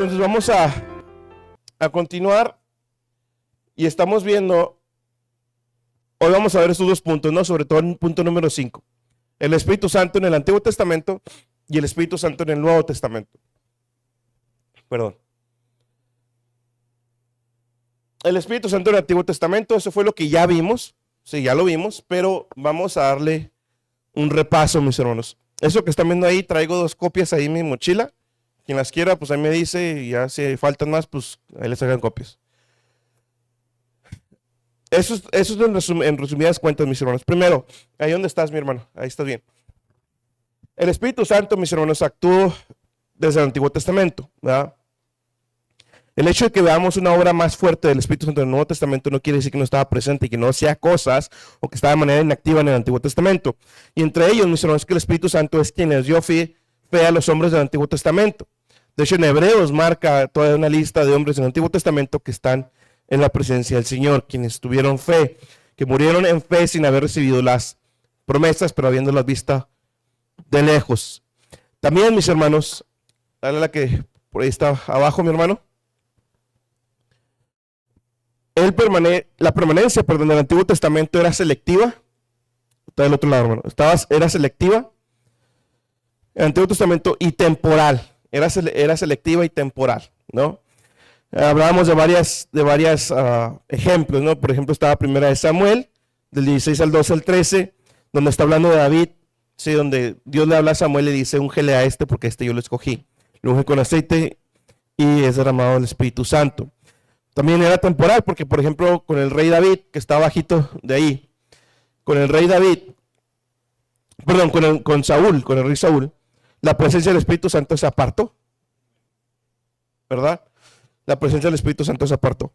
Entonces vamos a continuar y estamos viendo, hoy vamos a ver estos dos puntos, ¿no? Sobre todo el punto número 5, el Espíritu Santo en el Antiguo Testamento y el Espíritu Santo en el Nuevo Testamento. Perdón. El Espíritu Santo en el Antiguo Testamento, eso fue lo que ya vimos, sí, ya lo vimos, pero vamos a darle un repaso, mis hermanos. Eso que están viendo ahí, traigo 2 copias ahí en mi mochila. Quien las quiera, pues ahí me dice, y ya si faltan más, pues ahí les hagan copias. Eso es en resumidas cuentas, mis hermanos. Primero, ahí donde estás, mi hermano, ahí estás bien. El Espíritu Santo, mis hermanos, actuó desde el Antiguo Testamento, ¿verdad? El hecho de que veamos una obra más fuerte del Espíritu Santo en el Nuevo Testamento no quiere decir que no estaba presente y que no hacía cosas o que estaba de manera inactiva en el Antiguo Testamento. Y entre ellos, mis hermanos, que el Espíritu Santo es quien les dio fe a los hombres del Antiguo Testamento. De hecho, en Hebreos marca toda una lista de hombres del Antiguo Testamento que están en la presencia del Señor, quienes tuvieron fe, que murieron en fe sin haber recibido las promesas, pero habiéndolas visto de lejos. También, mis hermanos, dale la que por ahí está abajo, mi hermano. La permanencia, del Antiguo Testamento era selectiva. Está del otro lado, hermano. Era selectiva. El Antiguo Testamento y temporal. Era selectiva y temporal, ¿no? Hablábamos de varias ejemplos, ¿no? Por ejemplo, estaba Primera de Samuel, del 16 al 12 al 13, donde está hablando de David, ¿sí? Donde Dios le habla a Samuel y le dice, úngele a este porque este yo lo escogí. Lo unge con aceite y es derramado el Espíritu Santo. También era temporal porque, por ejemplo, con el rey David, que está bajito de ahí, con el rey David, perdón, con Saúl, con el rey Saúl, la presencia del Espíritu Santo se apartó, ¿verdad? La presencia del Espíritu Santo se apartó.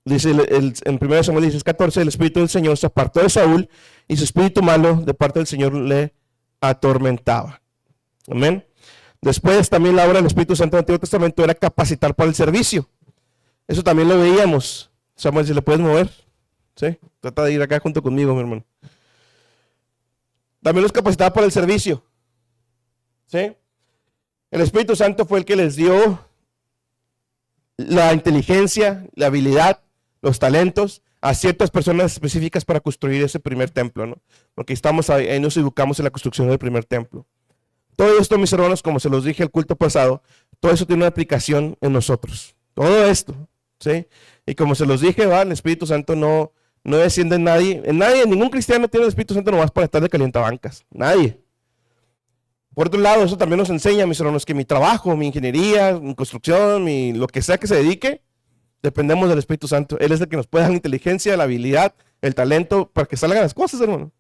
Dice en 1 Samuel 16:14, el Espíritu del Señor se apartó de Saúl y su espíritu malo de parte del Señor le atormentaba. Amén. Después también la obra del Espíritu Santo del Antiguo Testamento era capacitar para el servicio. Eso también lo veíamos. Samuel, si le puedes mover, ¿sí? Trata de ir acá junto conmigo, mi hermano. También los capacitaba para el servicio, ¿sí? El Espíritu Santo fue el que les dio la inteligencia, la habilidad, los talentos a ciertas personas específicas para construir ese primer templo, ¿no? Porque ahí nos educamos en la construcción del primer templo. Todo esto, mis hermanos, como se los dije el culto pasado, todo eso tiene una aplicación en nosotros. Todo esto, ¿sí? Y como se los dije, ¿va? El Espíritu Santo no desciende en nadie. Ningún cristiano tiene el Espíritu Santo nomás para estar de calientabancas. Nadie. Por otro lado, eso también nos enseña, mis hermanos, que mi trabajo, mi ingeniería, mi construcción, lo que sea que se dedique, dependemos del Espíritu Santo. Él es el que nos puede dar la inteligencia, la habilidad, el talento para que salgan las cosas, hermano.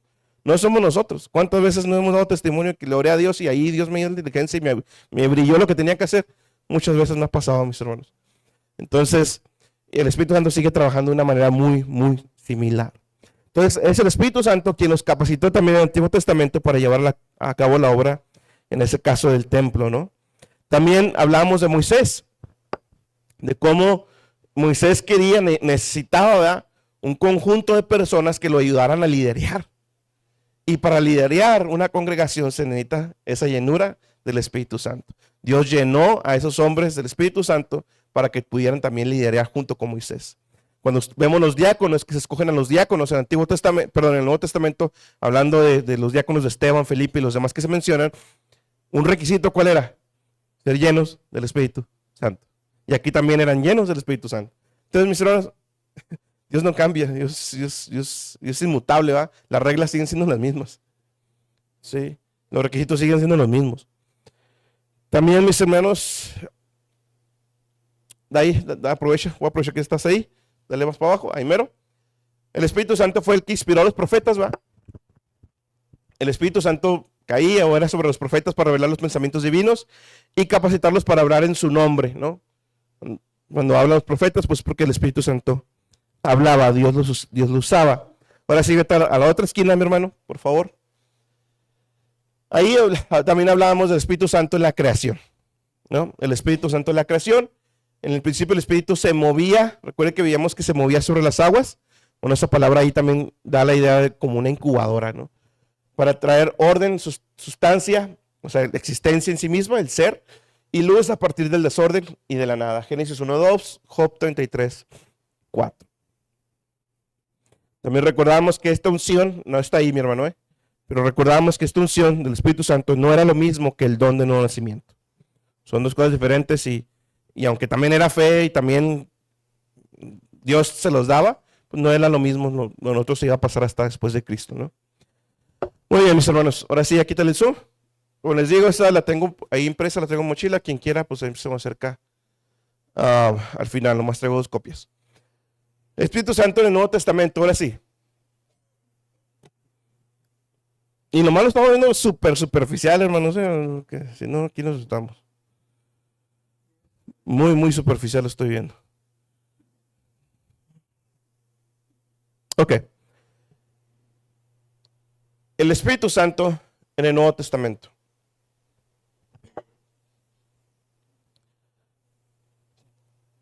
No somos nosotros. ¿Cuántas veces no hemos dado testimonio que le oré a Dios y ahí Dios me dio la inteligencia y me brilló lo que tenía que hacer? Muchas veces no ha pasado, mis hermanos. Entonces, el Espíritu Santo sigue trabajando de una manera muy, muy similar. Entonces, es el Espíritu Santo quien nos capacitó también en el Antiguo Testamento para llevar a cabo la obra, en ese caso del templo, ¿no? También hablamos de Moisés, de cómo Moisés necesitaba, ¿verdad?, un conjunto de personas que lo ayudaran a liderear. Y para liderear una congregación se necesita esa llenura del Espíritu Santo. Dios llenó a esos hombres del Espíritu Santo para que pudieran también liderear junto con Moisés. Cuando vemos los diáconos, que se escogen a los diáconos en el Antiguo Testamento, perdón, en el Nuevo Testamento, hablando de los diáconos de Esteban, Felipe y los demás que se mencionan, un requisito, ¿cuál era? Ser llenos del Espíritu Santo. Y aquí también eran llenos del Espíritu Santo. Entonces, mis hermanos, Dios no cambia, Dios es inmutable, ¿va? Las reglas siguen siendo las mismas. Sí, los requisitos siguen siendo los mismos. También, mis hermanos, de ahí, voy a aprovechar que estás ahí, dale más para abajo, ahí mero. El Espíritu Santo fue el que inspiró a los profetas, ¿va? El Espíritu Santo caía o era sobre los profetas para revelar los pensamientos divinos y capacitarlos para hablar en su nombre, ¿no? Cuando hablan los profetas, pues porque el Espíritu Santo hablaba, Dios lo usaba. Ahora sigue a la otra esquina, mi hermano, por favor. Ahí también hablábamos del Espíritu Santo en la creación, ¿no? El Espíritu Santo en la creación. En el principio el Espíritu se movía, recuerden que veíamos que se movía sobre las aguas. Bueno, esa palabra ahí también da la idea de como una incubadora, ¿no? Para traer orden, sustancia, o sea, existencia en sí misma, el ser, y luz a partir del desorden y de la nada. Génesis 1:2, Job 33:4. También recordamos que esta unción, no está ahí mi hermano, pero recordamos que esta unción del Espíritu Santo no era lo mismo que el don de nuevo nacimiento. Son dos cosas diferentes y aunque también era fe y también Dios se los daba, pues no era lo mismo, nosotros se iba a pasar hasta después de Cristo, ¿no? Muy bien, mis hermanos, ahora sí, aquí está el Zoom. Como les digo, esta la tengo ahí impresa, la tengo en mochila, quien quiera, pues ahí se me acerca al final, nomás traigo 2 copias. Espíritu Santo en el Nuevo Testamento, ahora sí. Y nomás lo estamos viendo superficial, hermanos, que si no, aquí nos estamos. Muy superficial lo estoy viendo. Ok. El Espíritu Santo en el Nuevo Testamento.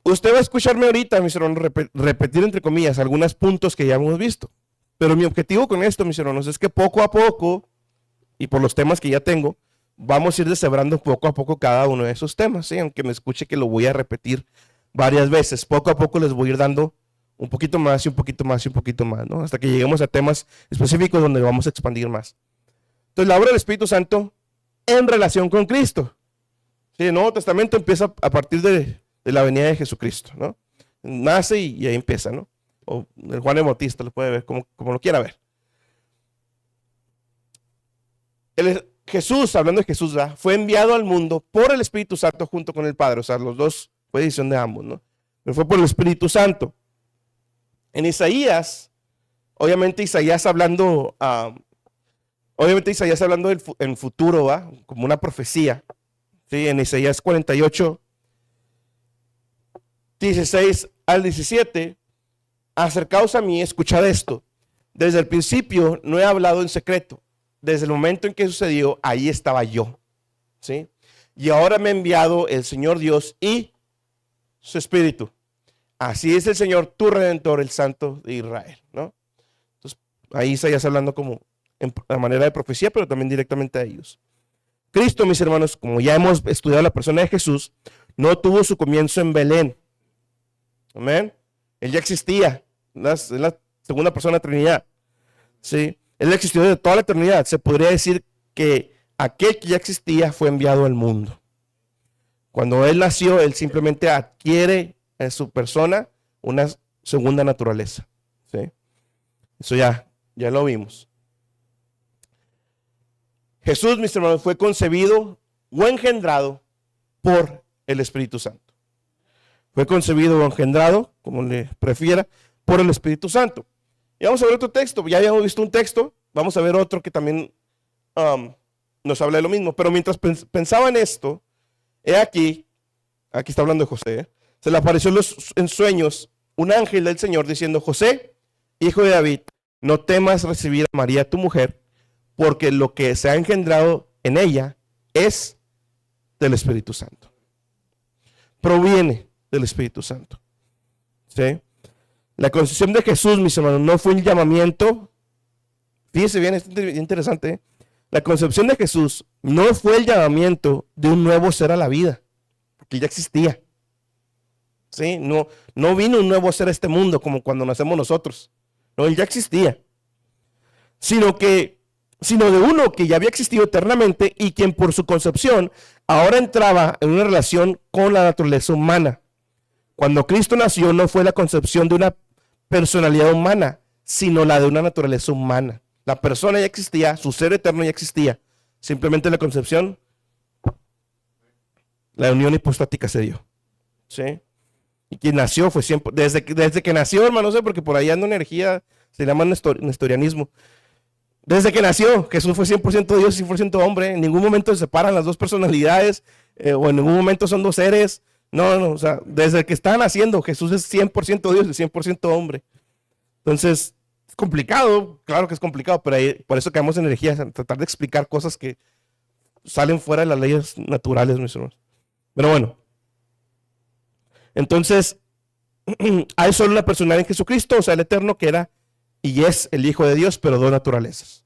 Usted va a escucharme ahorita, mis hermanos, repetir entre comillas algunos puntos que ya hemos visto. Pero mi objetivo con esto, mis hermanos, es que poco a poco, y por los temas que ya tengo, vamos a ir deshebrando poco a poco cada uno de esos temas, ¿sí? Aunque me escuche que lo voy a repetir varias veces. Poco a poco les voy a ir dando un poquito más y un poquito más y un poquito más, ¿no? Hasta que lleguemos a temas específicos donde vamos a expandir más. Entonces, la obra del Espíritu Santo en relación con Cristo. ¿Sí? El Nuevo Testamento empieza a partir de la venida de Jesucristo, ¿no? Nace y ahí empieza, ¿no? O el Juan el Bautista, lo puede ver como lo quiera ver. Jesús, hablando de Jesús, ¿verdad?, fue enviado al mundo por el Espíritu Santo junto con el Padre. O sea, los dos, fue decisión de ambos, ¿no? Pero fue por el Espíritu Santo. En Isaías, obviamente Isaías hablando en futuro, ¿va?, como una profecía. ¿Sí? En Isaías 48, 16 al 17, acercaos a mí, escuchad esto. Desde el principio no he hablado en secreto. Desde el momento en que sucedió, ahí estaba yo. ¿Sí? Y ahora me ha enviado el Señor Dios y su Espíritu. Así es el Señor, tu Redentor, el Santo de Israel, ¿no? Entonces, ahí Isaías hablando como en la manera de profecía, pero también directamente a ellos. Cristo, mis hermanos, como ya hemos estudiado la persona de Jesús, no tuvo su comienzo en Belén. Amén. Él ya existía, es la segunda persona de la Trinidad. ¿Sí? Él existió desde toda la eternidad. Se podría decir que aquel que ya existía fue enviado al mundo. Cuando Él nació, Él simplemente adquiere en su persona una segunda naturaleza. ¿Sí? Eso ya lo vimos. Jesús, mis hermanos, fue concebido o engendrado por el Espíritu Santo. Fue concebido o engendrado, como le prefiera, por el Espíritu Santo. Y vamos a ver otro texto. Ya habíamos visto un texto, vamos a ver otro que también nos habla de lo mismo. Pero mientras pensaba en esto, he aquí está hablando de José, se le apareció en sueños un ángel del Señor diciendo: José, hijo de David, no temas recibir a María tu mujer, porque lo que se ha engendrado en ella es del Espíritu Santo. Proviene del Espíritu Santo. ¿Sí? La concepción de Jesús, mis hermanos, no fue un llamamiento. Fíjense bien, es interesante, ¿eh? La concepción de Jesús no fue el llamamiento de un nuevo ser a la vida, porque ya existía. ¿Sí? No vino un nuevo ser a este mundo como cuando nacemos nosotros. No, él ya existía. Sino de uno que ya había existido eternamente y quien por su concepción ahora entraba en una relación con la naturaleza humana. Cuando Cristo nació no fue la concepción de una personalidad humana, sino la de una naturaleza humana. La persona ya existía, su ser eterno ya existía. Simplemente la concepción, la unión hipostática se dio. ¿Sí? Y quien nació fue siempre, desde que nació, hermano, no sé, porque por ahí anda una energía, se llama nestorianismo. Desde que nació, Jesús fue 100% Dios y 100% hombre. En ningún momento se separan las dos personalidades, o en ningún momento son dos seres. No, o sea, desde que está naciendo, Jesús es 100% Dios y 100% hombre. Entonces, es complicado, claro que es complicado, pero por eso quedamos en energía, tratar de explicar cosas que salen fuera de las leyes naturales, mis hermanos. Pero bueno, entonces, hay solo una personalidad en Jesucristo, o sea, el eterno, que era y es el Hijo de Dios, pero dos naturalezas.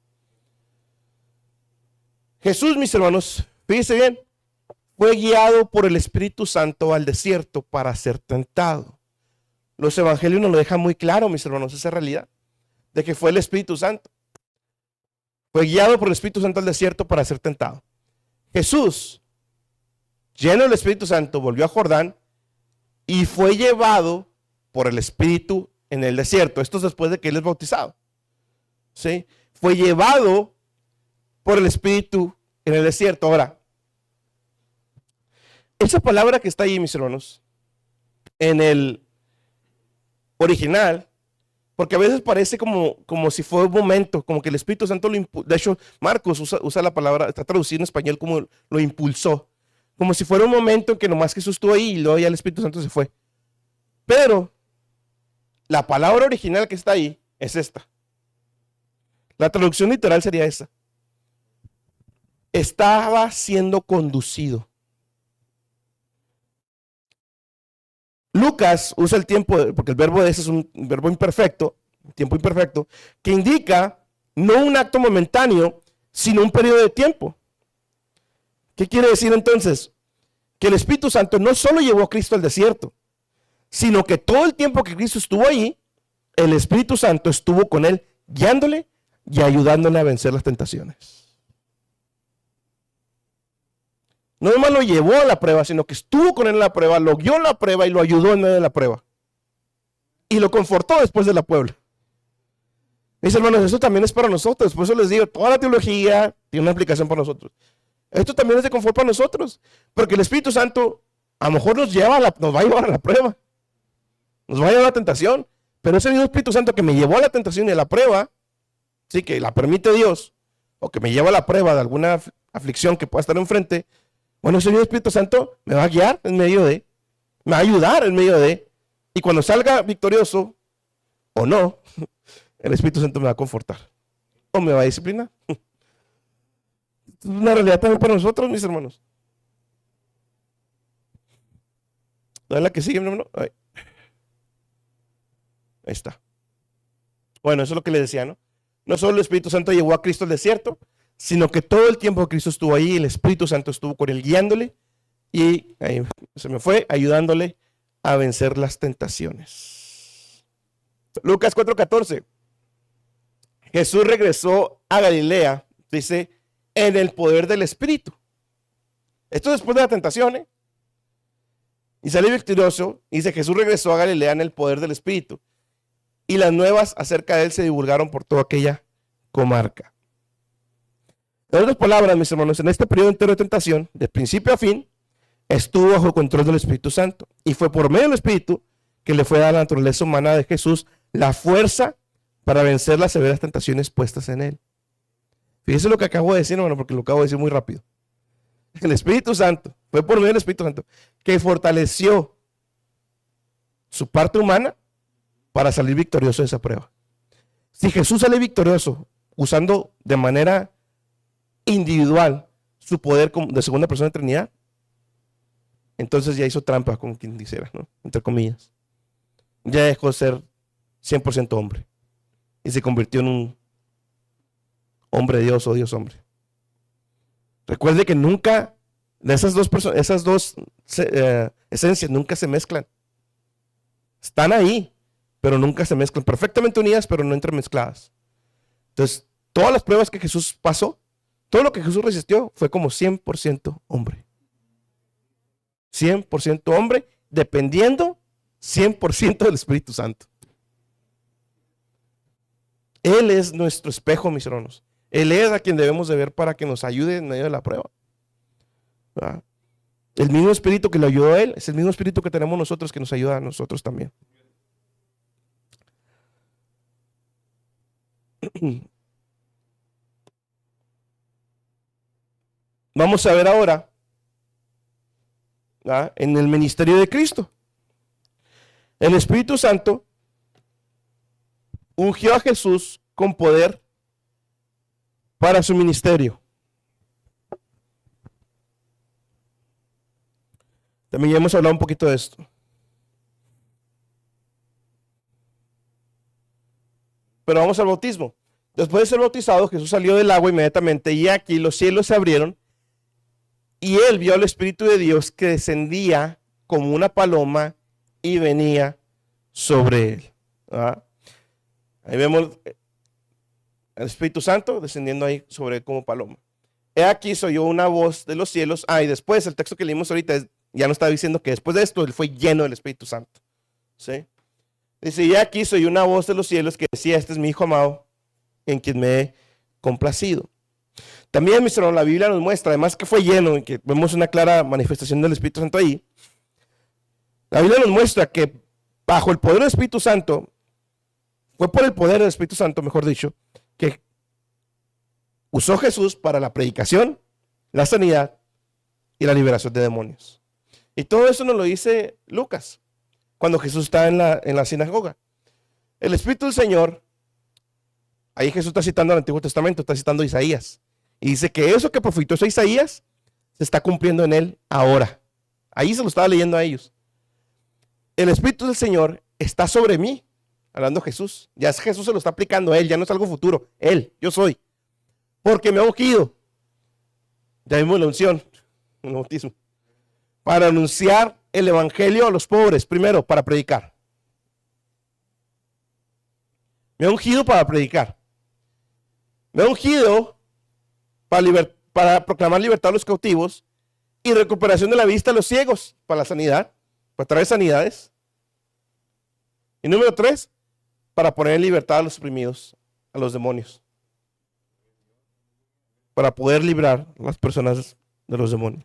Jesús, mis hermanos, fíjense bien, fue guiado por el Espíritu Santo al desierto para ser tentado. Los evangelios nos lo dejan muy claro, mis hermanos, esa realidad, de que fue el Espíritu Santo. Fue guiado por el Espíritu Santo al desierto para ser tentado. Jesús, lleno del Espíritu Santo, volvió a Jordán y fue llevado por el Espíritu en el desierto. Esto es después de que él es bautizado. ¿Sí? Fue llevado por el Espíritu en el desierto. Ahora, esa palabra que está ahí, mis hermanos, en el original, porque a veces parece como si fue un momento, como que el Espíritu Santo lo impulsó. De hecho, Marcos usa la palabra, está traducido en español como lo impulsó, como si fuera un momento en que nomás Jesús estuvo ahí y luego ya el Espíritu Santo se fue. Pero la palabra original que está ahí es esta. La traducción literal sería esa. Estaba siendo conducido. Lucas usa el tiempo, porque el verbo de ese es un verbo imperfecto, tiempo imperfecto, que indica no un acto momentáneo, sino un periodo de tiempo. ¿Qué quiere decir entonces? Que el Espíritu Santo no solo llevó a Cristo al desierto, sino que todo el tiempo que Cristo estuvo allí, el Espíritu Santo estuvo con él, guiándole y ayudándole a vencer las tentaciones. No nomás lo llevó a la prueba, sino que estuvo con él en la prueba, lo guió en la prueba y lo ayudó en medio de la prueba. Y lo confortó después de la prueba. Mis hermanos, eso también es para nosotros. Por eso les digo, toda la teología tiene una aplicación para nosotros. Esto también es de confort para nosotros. Porque el Espíritu Santo a lo mejor nos va a llevar a la prueba. Nos va a llevar a la tentación. Pero ese mismo Espíritu Santo que me llevó a la tentación y a la prueba, sí, que la permite Dios, o que me lleva a la prueba de alguna aflicción que pueda estar enfrente, bueno, ese mismo Espíritu Santo me va a guiar en medio de, me va a ayudar en medio de, y cuando salga victorioso, o no, el Espíritu Santo me va a confortar, o me va a disciplinar. Es una realidad también para nosotros, mis hermanos. ¿No es la que sigue, mi hermano? Ahí está. Bueno, eso es lo que le decía, ¿no? No solo el Espíritu Santo llevó a Cristo al desierto, sino que todo el tiempo que Cristo estuvo ahí, el Espíritu Santo estuvo con él guiándole y ahí se me fue, ayudándole a vencer las tentaciones. Lucas 4:14. Jesús regresó a Galilea, dice, en el poder del Espíritu. Esto después de la tentación, ¿eh? Y salió victorioso, dice, Jesús regresó a Galilea en el poder del Espíritu. Y las nuevas acerca de él se divulgaron por toda aquella comarca. En otras palabras, mis hermanos, en este periodo entero de tentación, de principio a fin, estuvo bajo control del Espíritu Santo. Y fue por medio del Espíritu que le fue dada a la naturaleza humana de Jesús la fuerza para vencer las severas tentaciones puestas en él. Fíjese lo que acabo de decir, hermano, porque lo acabo de decir muy rápido. El Espíritu Santo, fue por medio del Espíritu Santo, que fortaleció su parte humana para salir victorioso de esa prueba. Si Jesús sale victorioso usando de manera individual su poder de segunda persona de Trinidad, entonces ya hizo trampa, como quien dijera, ¿no? Entre comillas. Ya dejó de ser 100% hombre y se convirtió en un hombre Dios o Dios hombre. Recuerde que nunca esas dos personas, esencias nunca se mezclan. Están ahí, pero nunca se mezclan. Perfectamente unidas, pero no entremezcladas. Entonces, todas las pruebas que Jesús pasó, todo lo que Jesús resistió fue como 100% hombre. 100% hombre, dependiendo 100% del Espíritu Santo. Él es nuestro espejo, mis hermanos. Él es a quien debemos de ver para que nos ayude en medio de la prueba. ¿Verdad? El mismo Espíritu que le ayudó a él es el mismo Espíritu que tenemos nosotros que nos ayuda a nosotros también. Vamos a ver ahora, ¿verdad?, en el ministerio de Cristo. El Espíritu Santo ungió a Jesús con poder para su ministerio. También ya hemos hablado un poquito de esto. Pero vamos al bautismo. Después de ser bautizado, Jesús salió del agua inmediatamente y aquí los cielos se abrieron Y él vio al Espíritu de Dios que descendía como una paloma y venía sobre él. ¿Ah? Ahí vemos el Espíritu Santo descendiendo ahí sobre él como paloma. He aquí se oyó una voz de los cielos. Y después el texto que leímos ahorita ya nos está diciendo que después de esto él fue lleno del Espíritu Santo. ¿Sí? Dice, y aquí se oyó una voz de los cielos que decía, este es mi Hijo amado, en quien me he complacido. También, mis hermanos, la Biblia nos muestra, además que fue lleno, y que vemos una clara manifestación del Espíritu Santo ahí. La Biblia nos muestra que bajo el poder del Espíritu Santo, fue por el poder del Espíritu Santo, mejor dicho, que usó Jesús para la predicación, la sanidad y la liberación de demonios. Y todo eso nos lo dice Lucas, cuando Jesús está en la sinagoga. El Espíritu del Señor, ahí Jesús está citando el Antiguo Testamento, está citando Isaías. Y dice que eso que profetizó Isaías se está cumpliendo en él ahora. Ahí se lo estaba leyendo a ellos. El Espíritu del Señor está sobre mí, hablando Jesús. Ya Jesús se lo está aplicando a él, ya no es algo futuro. Él, yo soy. Porque me ha ungido. Ya vimos la unción, el bautismo. Para anunciar el evangelio a los pobres, primero, para predicar. Me ha ungido para predicar. Me ha ungido para proclamar libertad a los cautivos y recuperación de la vista a los ciegos, para la sanidad, para traer sanidades. Y número 3, para poner en libertad a los oprimidos, a los demonios. Para poder librar a las personas de los demonios.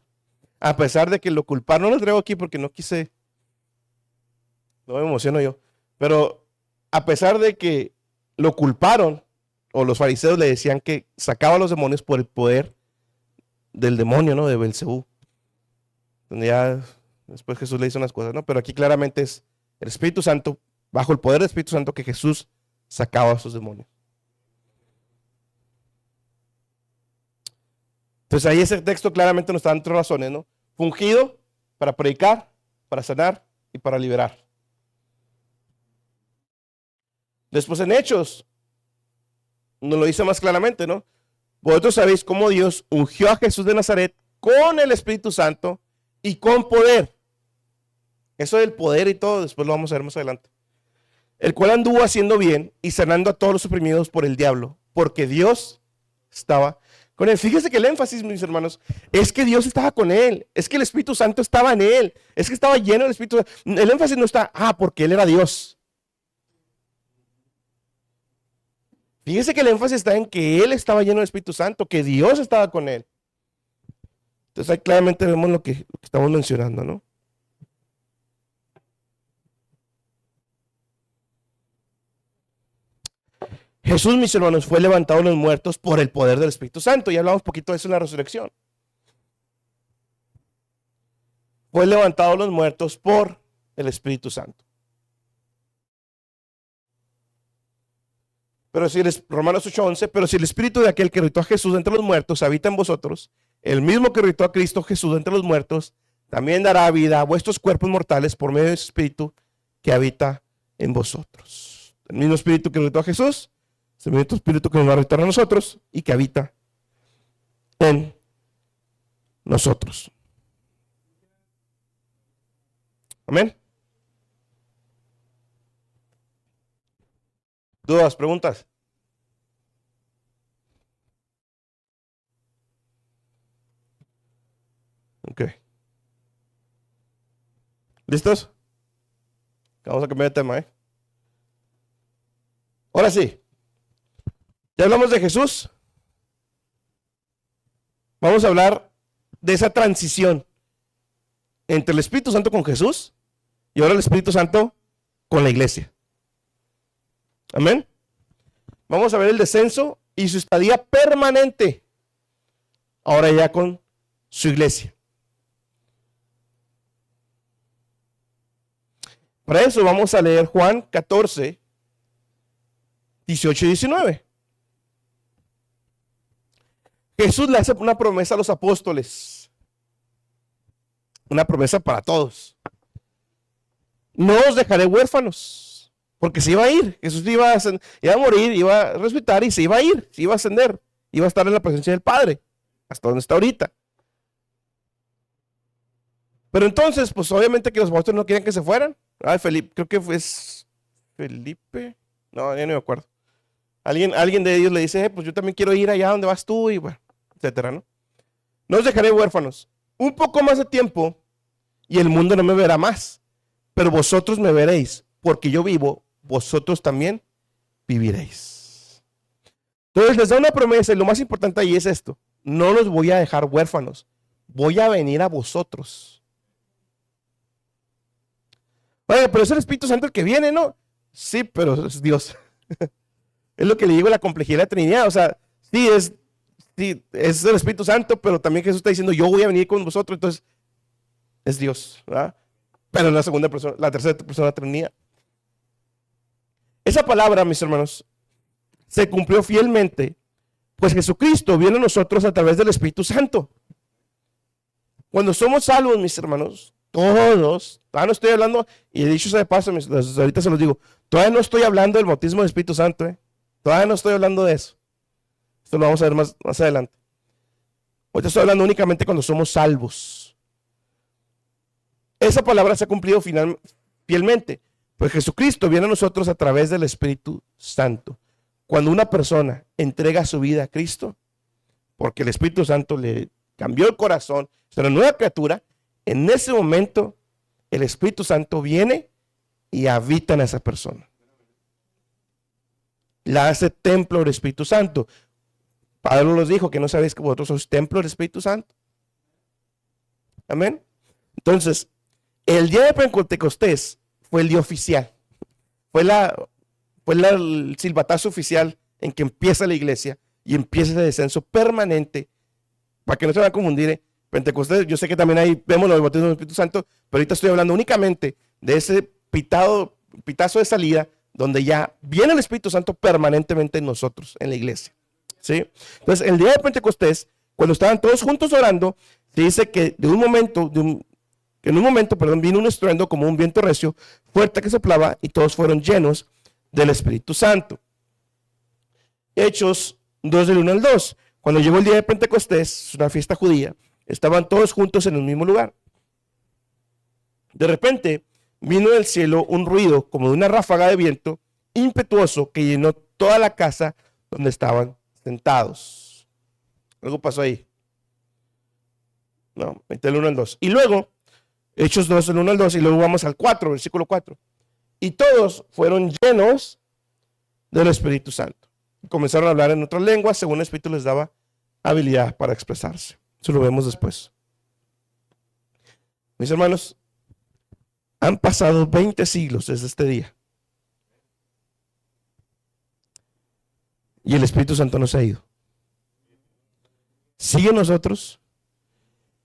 A pesar de que lo culparon, no lo traigo aquí porque no quise, no me emociono yo, pero a pesar de que lo culparon, o los fariseos le decían que sacaba a los demonios por el poder del demonio, ¿no? De Belcebú. Donde ya después Jesús le hizo unas cosas, ¿no? Pero aquí claramente es el Espíritu Santo, bajo el poder del Espíritu Santo, que Jesús sacaba a sus demonios. Entonces ahí ese texto claramente nos está dando 3 razones, ¿no? Fue ungido para predicar, para sanar y para liberar. Después en Hechos nos lo dice más claramente, ¿no? Vosotros sabéis cómo Dios ungió a Jesús de Nazaret con el Espíritu Santo y con poder. Eso del poder y todo, después lo vamos a ver más adelante. El cual anduvo haciendo bien y sanando a todos los oprimidos por el diablo, porque Dios estaba con él. Fíjese que el énfasis, mis hermanos, es que Dios estaba con él, es que el Espíritu Santo estaba en él, es que estaba lleno del Espíritu Santo. El énfasis no está, porque él era Dios. Fíjese que el énfasis está en que él estaba lleno del Espíritu Santo, que Dios estaba con él. Entonces ahí claramente vemos lo que estamos mencionando, ¿no? Jesús, mis hermanos, fue levantado de los muertos por el poder del Espíritu Santo. Ya hablamos un poquito de eso en la resurrección. Fue levantado de los muertos por el Espíritu Santo. Pero si Romanos 8:11, pero si el Espíritu de aquel que resucitó a Jesús entre los muertos habita en vosotros, el mismo que resucitó a Cristo Jesús entre los muertos, también dará vida a vuestros cuerpos mortales por medio de ese Espíritu que habita en vosotros. El mismo Espíritu que resucitó a Jesús, es el mismo Espíritu que nos va a resucitar a nosotros y que habita en nosotros. Amén. ¿Dudas, preguntas? Ok. ¿Listos? Vamos a cambiar de tema, Ahora sí. Ya hablamos de Jesús. Vamos a hablar de esa transición entre el Espíritu Santo con Jesús y ahora el Espíritu Santo con la iglesia. Amén. Vamos a ver el descenso y su estadía permanente. Ahora ya con su iglesia. Para eso vamos a leer Juan 14, 18 y 19. Jesús le hace una promesa a los apóstoles. Una promesa para todos. No os dejaré huérfanos. Porque se iba a ir. Jesús iba a morir, iba a resucitar y se iba a ir. Se iba a ascender. Iba a estar en la presencia del Padre. Hasta donde está ahorita. Pero entonces, pues obviamente que los apóstoles no querían que se fueran. Felipe, creo que fue Felipe. No, ya no me acuerdo. Alguien de ellos le dice, pues yo también quiero ir allá donde vas tú, y bueno, etcétera, ¿no? No os dejaré huérfanos. Un poco más de tiempo y el mundo no me verá más, pero vosotros me veréis, porque yo vivo, vosotros también viviréis. Entonces les da una promesa y lo más importante ahí es esto: no los voy a dejar huérfanos, voy a venir a vosotros. Oye, pero es el Espíritu Santo el que viene, ¿no? Sí, pero es Dios. Es lo que le digo, la complejidad de la Trinidad. O sea, sí, es el Espíritu Santo, pero también Jesús está diciendo, yo voy a venir con vosotros. Entonces, es Dios, ¿verdad? Pero la segunda persona, la tercera persona de la Trinidad. Esa palabra, mis hermanos, se cumplió fielmente, pues Jesucristo viene a nosotros a través del Espíritu Santo. Cuando somos salvos, mis hermanos, todos, todavía no estoy hablando, y he dicho eso de paso, ahorita se los digo, todavía no estoy hablando del bautismo del Espíritu Santo, todavía no estoy hablando de eso. Esto lo vamos a ver más adelante. Ahorita estoy hablando únicamente cuando somos salvos. Esa palabra se ha cumplido fielmente, pues Jesucristo viene a nosotros a través del Espíritu Santo. Cuando una persona entrega su vida a Cristo, porque el Espíritu Santo le cambió el corazón, es una nueva criatura, en ese momento el Espíritu Santo viene y habita en esa persona. La hace templo del Espíritu Santo. Pablo nos dijo que no sabéis que vosotros sois templo del Espíritu Santo. Amén. Entonces, el día de Pentecostés fue el día oficial. Fue el silbatazo oficial en que empieza la iglesia y empieza ese descenso permanente. Para que no se van a confundir, Pentecostés, yo sé que también ahí vemos los bautismos del Espíritu Santo, pero ahorita estoy hablando únicamente de ese pitazo de salida, donde ya viene el Espíritu Santo permanentemente en nosotros, en la iglesia. ¿Sí? Entonces, el día de Pentecostés, cuando estaban todos juntos orando, se dice que en un momento, vino un estruendo como un viento recio, fuerte que soplaba, y todos fueron llenos del Espíritu Santo. Hechos 2 del 1 al 2. Cuando llegó el día de Pentecostés, una fiesta judía, estaban todos juntos en el mismo lugar. De repente, vino del cielo un ruido como de una ráfaga de viento impetuoso que llenó toda la casa donde estaban sentados. Algo pasó ahí. No, del 1 al 2. Y luego, Hechos 2, del 1 al 2, y luego vamos al 4, versículo 4. Y todos fueron llenos del Espíritu Santo. Y comenzaron a hablar en otras lenguas, según el Espíritu les daba habilidad para expresarse. Eso lo vemos después. Mis hermanos, han pasado 20 siglos desde este día. Y el Espíritu Santo no se ha ido. Sigue en nosotros.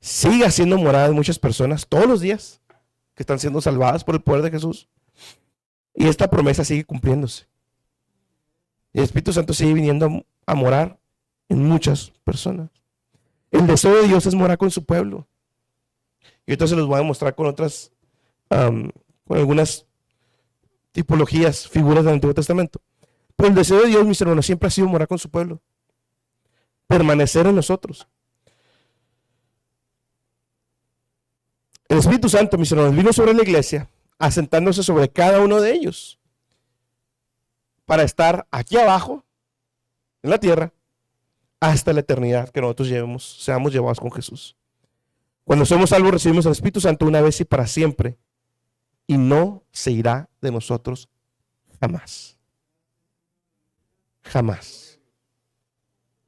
Sigue haciendo morada en muchas personas todos los días que están siendo salvadas por el poder de Jesús. Y esta promesa sigue cumpliéndose. El Espíritu Santo sigue viniendo a morar en muchas personas. El deseo de Dios es morar con su pueblo. Y ahorita se los voy a mostrar con otras, con algunas tipologías, figuras del Antiguo Testamento. Pero el deseo de Dios, mis hermanos, siempre ha sido morar con su pueblo. Permanecer en nosotros. El Espíritu Santo, mis hermanos, vino sobre la iglesia, asentándose sobre cada uno de ellos, para estar aquí abajo, en la tierra, hasta la eternidad, que nosotros seamos llevados con Jesús. Cuando somos salvos, recibimos el Espíritu Santo una vez y para siempre, y no se irá de nosotros jamás. Jamás.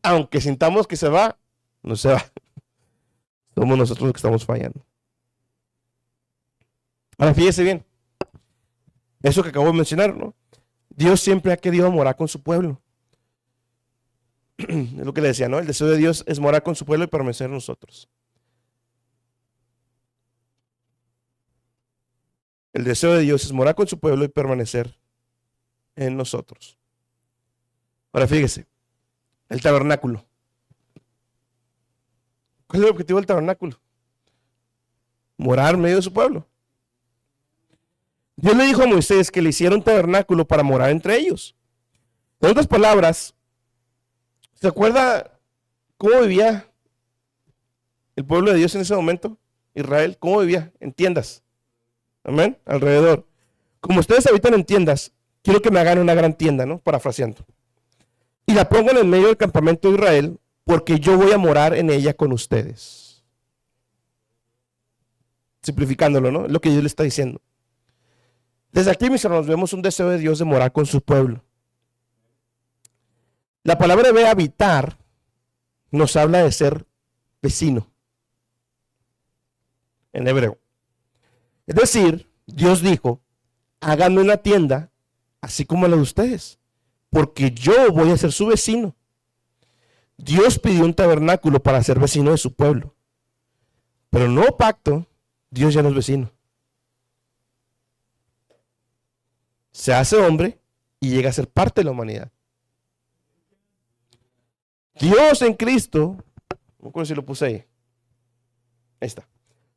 Aunque sintamos que se va, no se va. Somos nosotros los que estamos fallando. Ahora fíjese bien, eso que acabo de mencionar, ¿no? Dios siempre ha querido morar con su pueblo. Es lo que le decía, ¿no? El deseo de Dios es morar con su pueblo y permanecer en nosotros. El deseo de Dios es morar con su pueblo y permanecer en nosotros. Ahora fíjese, el tabernáculo. ¿Cuál es el objetivo del tabernáculo? Morar en medio de su pueblo. Dios le dijo a Moisés que le hiciera un tabernáculo para morar entre ellos. En otras palabras, ¿se acuerda cómo vivía el pueblo de Dios en ese momento? Israel? ¿Cómo vivía? En tiendas. Amén. Alrededor. Como ustedes habitan en tiendas, quiero que me hagan una gran tienda, ¿no? Parafraseando. Y la pongo en el medio del campamento de Israel, porque yo voy a morar en ella con ustedes. Simplificándolo, ¿no? Es lo que Dios le está diciendo. Desde aquí, mis hermanos, vemos un deseo de Dios de morar con su pueblo. La palabra de habitar nos habla de ser vecino en hebreo. Es decir, Dios dijo, háganme una tienda así como la de ustedes, porque yo voy a ser su vecino. Dios pidió un tabernáculo para ser vecino de su pueblo, pero el nuevo pacto, Dios ya no es vecino. Se hace hombre y llega a ser parte de la humanidad. Dios en Cristo, no sé si lo puse ahí. Ahí está.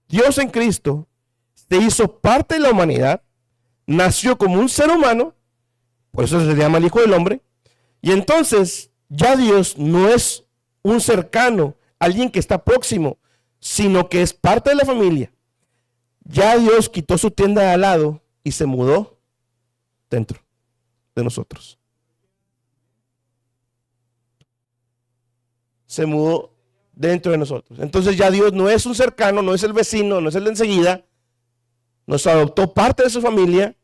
Dios en Cristo se hizo parte de la humanidad, nació como un ser humano, por eso se le llama el Hijo del Hombre, y entonces ya Dios no es un cercano, alguien que está próximo, sino que es parte de la familia. Ya Dios quitó su tienda de al lado y se mudó dentro de nosotros. Se mudó dentro de nosotros. Entonces ya Dios no es un cercano, no es el vecino, no es el de enseguida. Nos adoptó parte de su familia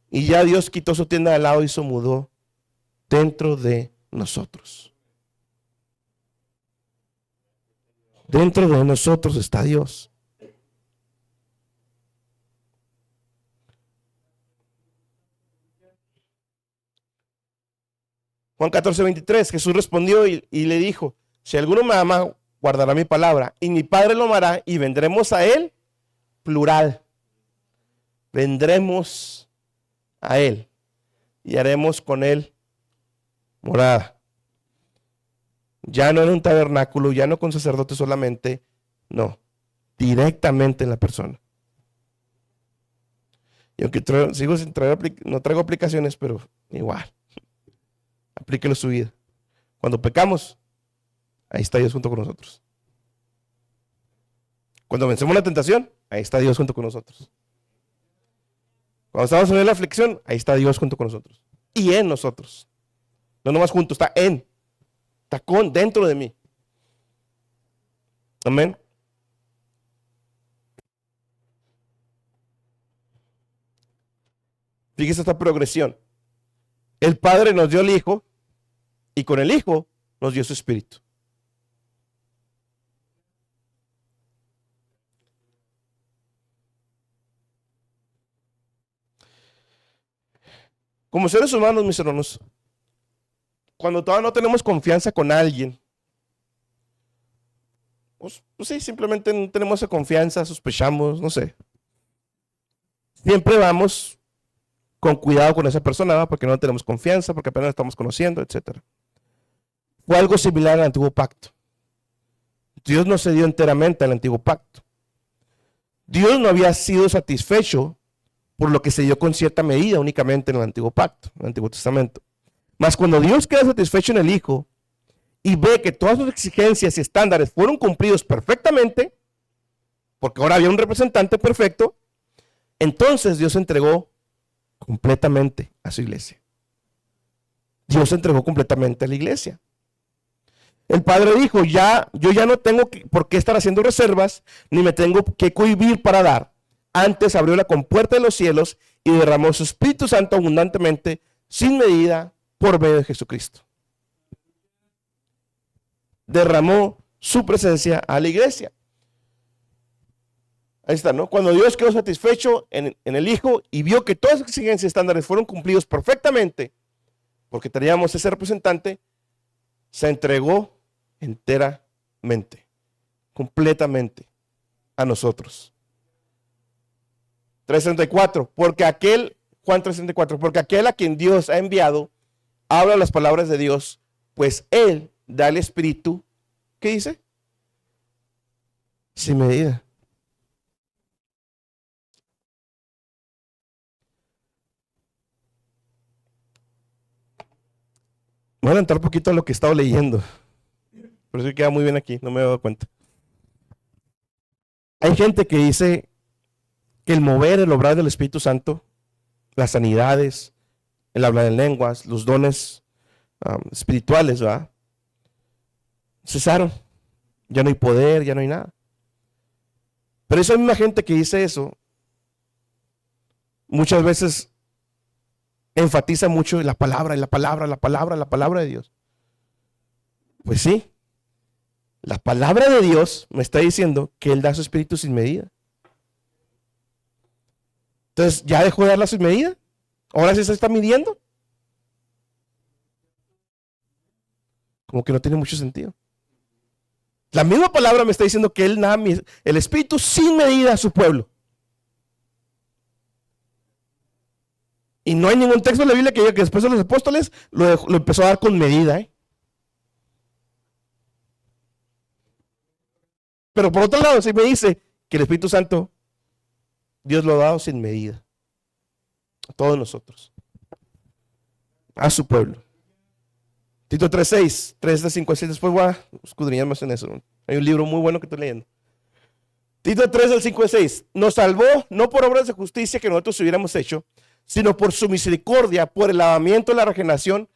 y ya Dios quitó su tienda de al lado y se mudó dentro de nosotros. Dentro de nosotros está Dios. Juan 14:23, Jesús respondió y le dijo, si alguno me ama, guardará mi palabra, y mi Padre lo amará, y vendremos a él, plural, vendremos a él, y haremos con él morada. Ya no en un tabernáculo, ya no con sacerdotes solamente, no, directamente en la persona. Y aunque sigo sin traer, no traigo aplicaciones, pero igual. Aplíquelo a su vida. Cuando pecamos, ahí está Dios junto con nosotros. Cuando vencemos la tentación, ahí está Dios junto con nosotros. Cuando estamos en la aflicción, ahí está Dios junto con nosotros. Y en nosotros. No nomás junto, está en. Está con, dentro de mí. Amén. Fíjese esta progresión. El Padre nos dio el Hijo y con el Hijo nos dio su Espíritu. Como seres humanos, mis hermanos, cuando todavía no tenemos confianza con alguien, pues sí, simplemente no tenemos esa confianza, sospechamos, no sé. Siempre vamos con cuidado con esa persona, ¿verdad? Porque no tenemos confianza, porque apenas la estamos conociendo, etc. Fue algo similar al antiguo pacto. Dios no se dio enteramente al antiguo pacto. Dios no había sido satisfecho por lo que se dio con cierta medida únicamente en el antiguo pacto, en el Antiguo Testamento. Mas cuando Dios queda satisfecho en el Hijo y ve que todas sus exigencias y estándares fueron cumplidos perfectamente, porque ahora había un representante perfecto, entonces Dios entregó completamente a su iglesia. Dios entregó completamente a la iglesia. El Padre dijo, yo ya no tengo por qué estar haciendo reservas, ni me tengo que cohibir para dar. Antes abrió la compuerta de los cielos y derramó su Espíritu Santo abundantemente, sin medida, por medio de Jesucristo. Derramó su presencia a la iglesia. Ahí está, ¿no? Cuando Dios quedó satisfecho en el Hijo y vio que todas las exigencias y estándares fueron cumplidos perfectamente, porque teníamos ese representante, se entregó enteramente, completamente a nosotros. 3:34, Juan 3:34, porque aquel a quien Dios ha enviado habla las palabras de Dios, pues Él da el Espíritu, ¿qué dice? Sin medida. Voy a adelantar un poquito a lo que he estado leyendo. Por eso queda muy bien aquí, no me he dado cuenta. Hay gente que dice que el mover, el obrar del Espíritu Santo, las sanidades, el hablar en lenguas, los dones espirituales, ¿verdad? Cesaron. Ya no hay poder, ya no hay nada. Pero esa misma gente que dice eso, muchas veces enfatiza mucho la palabra de Dios. Pues sí, la palabra de Dios me está diciendo que Él da su Espíritu sin medida. Entonces, ¿ya dejó de darla sin medida? ¿Ahora sí se está midiendo? Como que no tiene mucho sentido. La misma palabra me está diciendo que Él da el Espíritu sin medida a su pueblo. Y no hay ningún texto de la Biblia que diga que después de los apóstoles lo empezó a dar con medida. Pero por otro lado, sí me dice que el Espíritu Santo, Dios lo ha dado sin medida. A todos nosotros. A su pueblo. Tito 3:6, 3:5-6, después voy a escudriñar más en eso. Hay un libro muy bueno que estoy leyendo. Tito 3:5-6, nos salvó no por obras de justicia que nosotros hubiéramos hecho, sino por su misericordia, por el lavamiento de la regeneración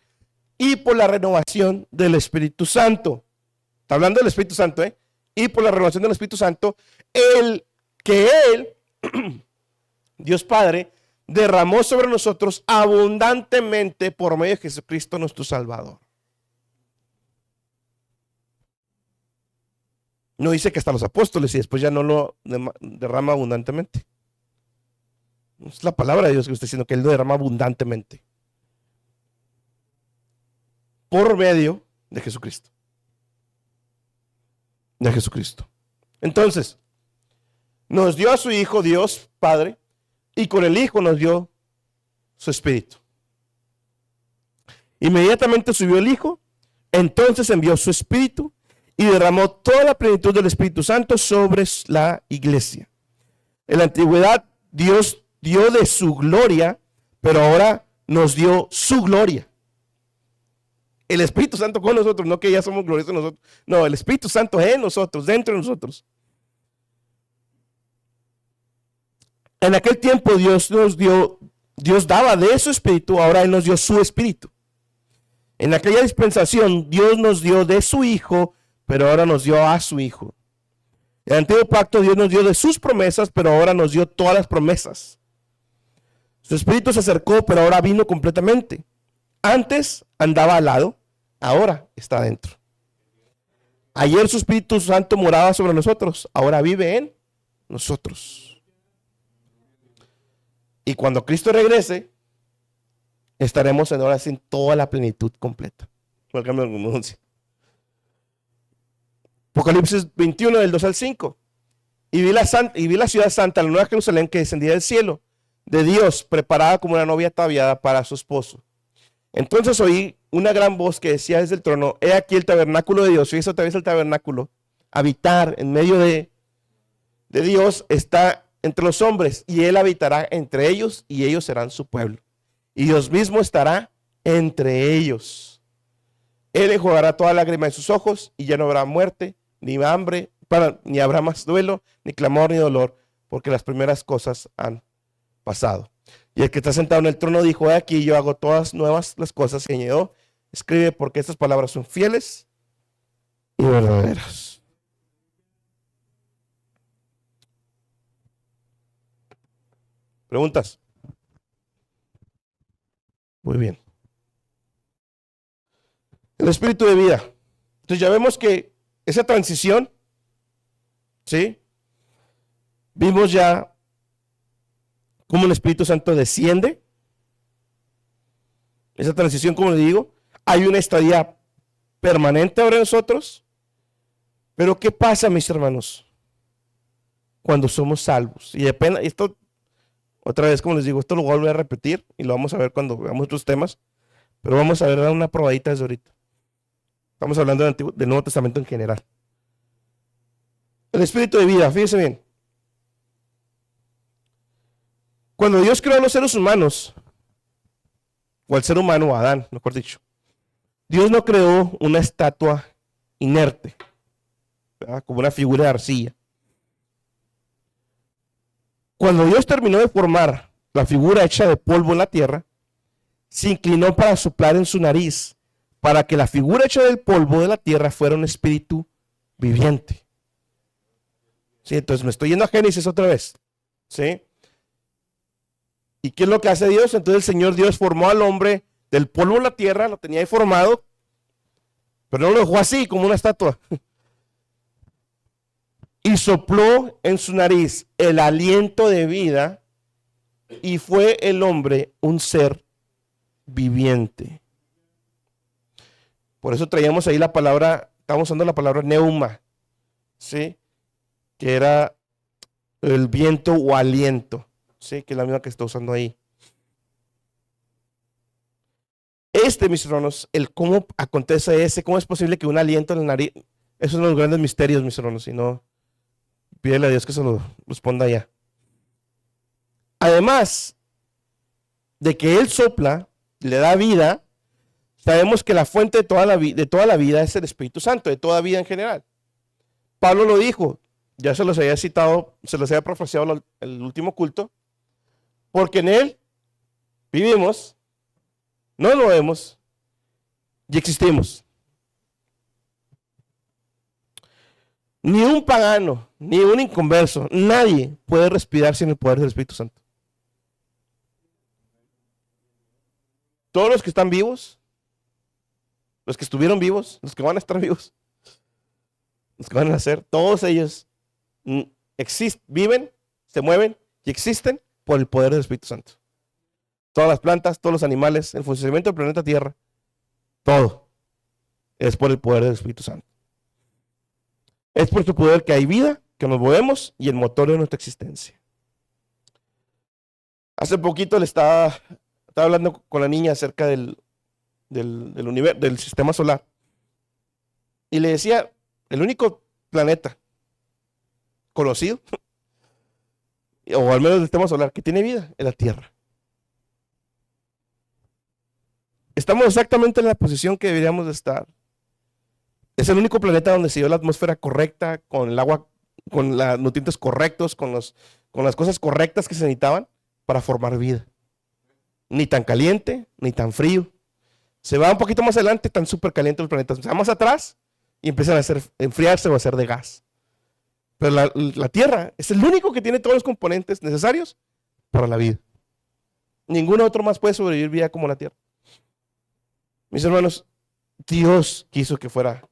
y por la renovación del Espíritu Santo. Está hablando del Espíritu Santo, y por la renovación del Espíritu Santo, Él, Dios Padre, derramó sobre nosotros abundantemente por medio de Jesucristo nuestro Salvador. No dice que hasta los apóstoles y después ya no lo derrama abundantemente. Es la palabra de Dios que está diciendo que Él lo derrama abundantemente. Por medio de Jesucristo. De Jesucristo. Entonces, nos dio a su Hijo Dios Padre y con el Hijo nos dio su Espíritu. Inmediatamente subió el Hijo, entonces envió su Espíritu y derramó toda la plenitud del Espíritu Santo sobre la iglesia. En la antigüedad Dios dio de su gloria, pero ahora nos dio su gloria. El Espíritu Santo con nosotros, no que ya somos gloriosos nosotros. No, el Espíritu Santo en nosotros, dentro de nosotros. En aquel tiempo Dios daba de su Espíritu, ahora Él nos dio su Espíritu. En aquella dispensación Dios nos dio de su Hijo, pero ahora nos dio a su Hijo. En el antiguo pacto Dios nos dio de sus promesas, pero ahora nos dio todas las promesas. Su Espíritu se acercó, pero ahora vino completamente. Antes andaba al lado, ahora está adentro. Ayer su Espíritu Santo moraba sobre nosotros, ahora vive en nosotros. Y cuando Cristo regrese, estaremos ahora sin toda la plenitud completa. Apocalipsis 21, del 2 al 5. Y vi la ciudad santa, la nueva Jerusalén, que descendía del cielo, de Dios, preparada como una novia ataviada para su esposo. Entonces oí una gran voz que decía desde el trono: he aquí el tabernáculo de Dios. Y eso otra vez el tabernáculo, habitar en medio de Dios, está entre los hombres, y Él habitará entre ellos, y ellos serán su pueblo. Y Dios mismo estará entre ellos. Él enjugará toda lágrima de sus ojos, y ya no habrá muerte, ni hambre, ni habrá más duelo, ni clamor, ni dolor, porque las primeras cosas han pasado. Y el que está sentado en el trono dijo: he aquí, yo hago todas nuevas las cosas. Y añadió: escribe, porque estas palabras son fieles y verdaderas. ¿Preguntas? Muy bien. El espíritu de vida. Entonces ya vemos que esa transición, ¿sí? Vimos ya cómo el Espíritu Santo desciende. Esa transición, como le digo, hay una estadía permanente ahora en nosotros. Pero ¿qué pasa, mis hermanos, cuando somos salvos? Y apenas, esto, otra vez, como les digo, esto lo voy a volver a repetir y lo vamos a ver cuando veamos otros temas, pero vamos a ver una probadita desde ahorita. Estamos hablando del Nuevo Testamento en general. El espíritu de vida, fíjense bien. Cuando Dios creó a los seres humanos, o al ser humano, Adán, mejor dicho, Dios no creó una estatua inerte, ¿verdad? Como una figura de arcilla. Cuando Dios terminó de formar la figura hecha de polvo en la tierra, se inclinó para soplar en su nariz, para que la figura hecha del polvo de la tierra fuera un espíritu viviente. ¿Sí? Entonces me estoy yendo a Génesis otra vez. ¿Sí? ¿Y qué es lo que hace Dios? Entonces el Señor Dios formó al hombre del polvo de la tierra, lo tenía ahí formado, pero no lo dejó así como una estatua. Y sopló en su nariz el aliento de vida, y fue el hombre un ser viviente. Por eso traíamos ahí la palabra, estamos usando la palabra neuma, ¿sí? Que era el viento o aliento, ¿sí? Que es la misma que está usando ahí. Mis hermanos, el cómo acontece cómo es posible que un aliento en la nariz, eso es uno de los grandes misterios, mis hermanos, si no, pídele a Dios que se lo responda ya. Además de que Él sopla, le da vida, sabemos que la fuente de toda la vida es el Espíritu Santo, de toda vida en general. Pablo lo dijo, ya se los había citado, se los había profesado el último culto, porque en Él vivimos, no lo vemos y existimos. Ni un pagano, ni un inconverso, nadie puede respirar sin el poder del Espíritu Santo. Todos los que están vivos, los que estuvieron vivos, los que van a estar vivos, los que van a nacer, todos ellos viven, se mueven y existen por el poder del Espíritu Santo. Todas las plantas, todos los animales, el funcionamiento del planeta Tierra, todo es por el poder del Espíritu Santo. Es por su poder que hay vida, que nos movemos y el motor de nuestra existencia. Hace poquito le estaba hablando con la niña acerca del universo, del sistema solar. Y le decía, el único planeta conocido, o al menos del sistema solar, que tiene vida, es la Tierra. Estamos exactamente en la posición que deberíamos de estar. Es el único planeta donde se dio la atmósfera correcta, con el agua, con los nutrientes correctos, con las cosas correctas que se necesitaban para formar vida. Ni tan caliente, ni tan frío. Se va un poquito más adelante, están súper calientes los planetas. Se va más atrás y empiezan a enfriarse o a ser de gas. Pero la Tierra es el único que tiene todos los componentes necesarios para la vida. Ningún otro más puede sobrevivir vida como la Tierra. Mis hermanos, Dios quiso que fuera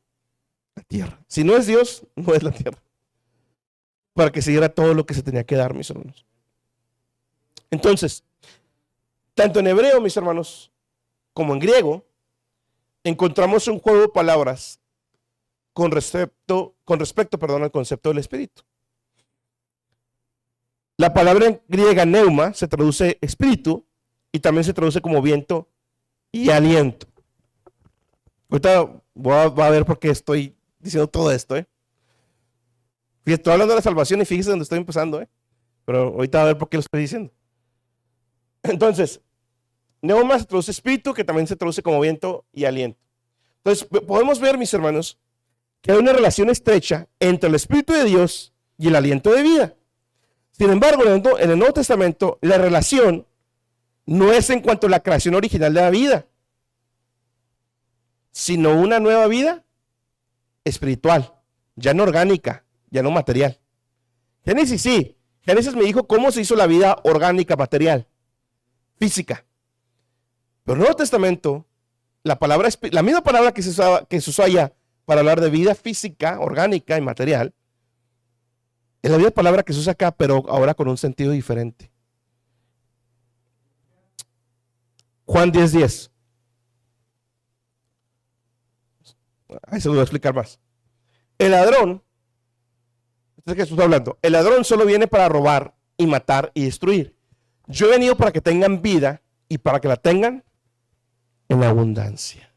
la Tierra. Si no es Dios, no es la Tierra. Para que se diera todo lo que se tenía que dar, mis hermanos. Entonces, tanto en hebreo, mis hermanos, como en griego, encontramos un juego de palabras con respecto al concepto del espíritu. La palabra en griega neuma se traduce espíritu y también se traduce como viento y aliento. Ahorita va a ver por qué estoy diciendo todo esto, Estoy hablando de la salvación y fíjese dónde estoy empezando, Pero ahorita va a ver por qué lo estoy diciendo. Entonces, neuma se traduce espíritu, que también se traduce como viento y aliento. Entonces, podemos ver, mis hermanos, que hay una relación estrecha entre el Espíritu de Dios y el aliento de vida. Sin embargo, en el Nuevo Testamento, la relación no es en cuanto a la creación original de la vida, sino una nueva vida espiritual, ya no orgánica, ya no material. Génesis sí, Génesis me dijo cómo se hizo la vida orgánica, material, física. Pero en el Nuevo Testamento, la misma palabra que se usó allá para hablar de vida física, orgánica y material, es la misma palabra que se usa acá, pero ahora con un sentido diferente. Juan 10:10. Ahí se lo voy a explicar más. El ladrón, esto es que Jesús está hablando, el ladrón solo viene para robar y matar y destruir. Yo he venido para que tengan vida y para que la tengan en abundancia.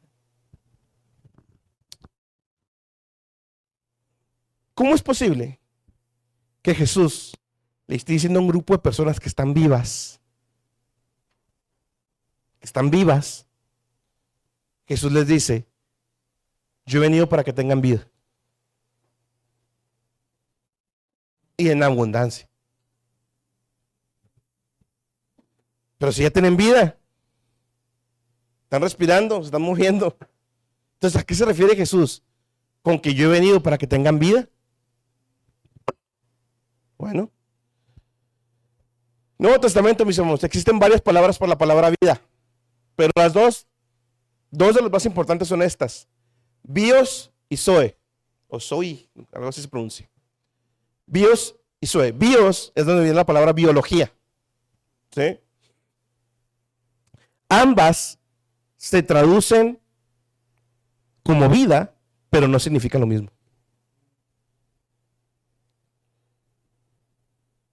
¿Cómo es posible que Jesús le esté diciendo a un grupo de personas que están vivas? Jesús les dice, yo he venido para que tengan vida y en abundancia. Pero si ya tienen vida, están respirando, se están moviendo. Entonces, ¿a qué se refiere Jesús? ¿Con que yo he venido para que tengan vida? Bueno. Nuevo Testamento, mis hermanos, existen varias palabras por la palabra vida. Pero las dos de las más importantes son estas. Bios y zoe. O zoe, algo así se pronuncia. Bios y zoe. Bios es donde viene la palabra biología. ¿Sí? Ambas se traducen como vida, pero no significan lo mismo.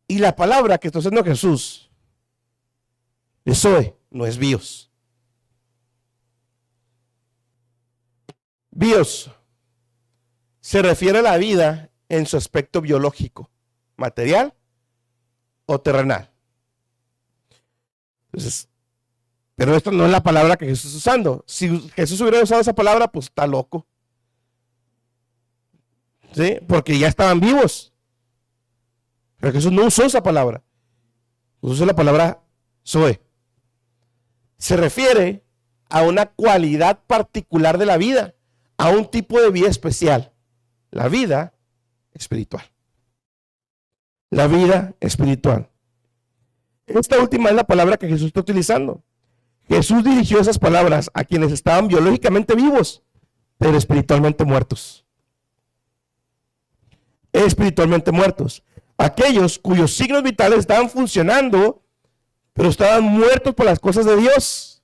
Y la palabra que está usando Jesús es zoe, no es bios. Bios se refiere a la vida en su aspecto biológico, material o terrenal. Entonces, pero esto no es la palabra que Jesús está usando. Si Jesús hubiera usado esa palabra, pues está loco. ¿Sí? Porque ya estaban vivos. Pero Jesús no usó esa palabra. Usó la palabra zoe. Se refiere a una cualidad particular de la vida, a un tipo de vida especial. La vida espiritual. La vida espiritual. Esta última es la palabra que Jesús está utilizando. Jesús dirigió esas palabras a quienes estaban biológicamente vivos, pero espiritualmente muertos. Espiritualmente muertos. Aquellos cuyos signos vitales estaban funcionando, pero estaban muertos por las cosas de Dios.